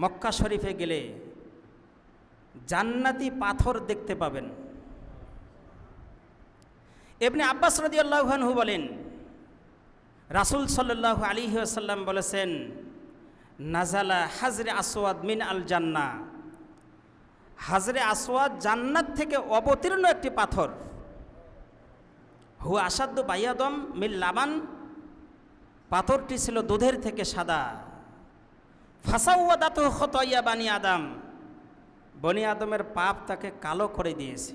মক্কা শরীফে গেলে জান্নাতি পাথর দেখতে পাবেন। ইবনে আব্বাস রাদিয়াল্লাহু আনহু বলেন, রাসূল সাল্লাল্লাহু আলাইহি ওয়াসাল্লাম বলেছেন, নাজালা হাজরে আসওয়াদ মিন আল জান্নাহ, হাজরে আসওয়াদ জান্নাত থেকে অবতীর্ণ একটি পাথর। হু আসাদ্দু বাইয়াদম মিন লাবান, পাথরটি ছিল দুধের থেকে সাদা। ফাসাওয়াদাতু খতায়া বানি আদম, বনি আদমের পাপ তাকে কালো করে দিয়েছে।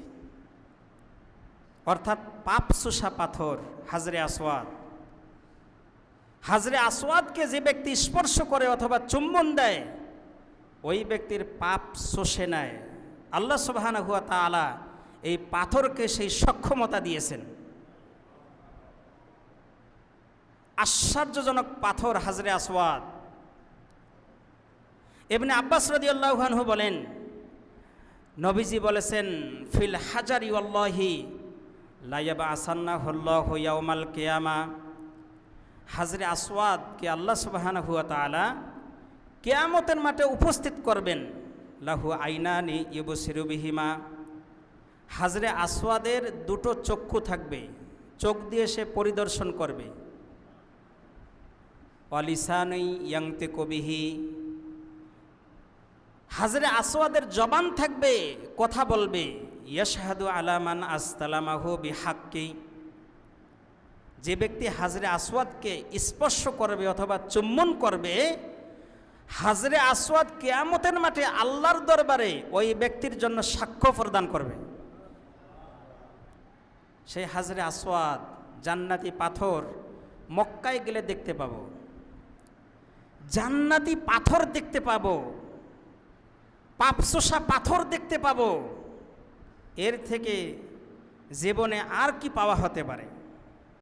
অর্থাৎ পাপ শোষা পাথর হাজরে আসওয়াদ। হাজরে আসওয়াদকে যে ব্যক্তি স্পর্শ করে অথবা চুম্বন দেয়, ওই ব্যক্তির পাপ শোষে নেয়। আল্লাহ সুবহানাহু ওয়া তাআলা এই পাথরকে সেই সক্ষমতা দিয়েছেন। আশ্চর্যজনক পাথর হাজরে আসওয়াদ। ইবনে আব্বাস রাদিয়াল্লাহু আনহু বলেন, নবীজি বলেছেন, ফিল হাজারি ওয়াল্লাহি লা ইয়াবআসান্নাহুল্লাহু ইয়াউমাল কিয়ামা, হাজরে আসওয়াদকে আল্লাহ সুবহানাহু ওয়া তাআলা কিয়ামতের মাঠে উপস্থিত করবেন। লাহু আইনানি ইউবসিরু বিহিমা, হাজরে আসওয়াদের দুটো চক্ষু থাকবে, চোখ দিয়ে সে পরিদর্শন করবে। ওয়া লিসানুন ইয়ানতিকু বিহি, হাজরে আসওয়াদের জবান থাকবে, কথা বলবে। ইয়াশহাদু আলা মান আসতালামাহু বিহাক্কি, যে ব্যক্তি হাজরে আসওয়াদকে স্পর্শ করবে অথবা চুম্বন করবে, হাজরে আসওয়াদ কিয়ামতের মাঠে আল্লাহর দরবারে ওই ব্যক্তির জন্য সাক্ষ্য প্রদান করবে। সেই হাজরে আসওয়াদ জান্নাতি পাথর মক্কায় গেলে দেখতে পাবো, জান্নাতি পাথর দেখতে পাবো, পাপশোষা পাথর দেখতে পাবো। এর থেকে জীবনে আর কি পাওয়া হতে পারে?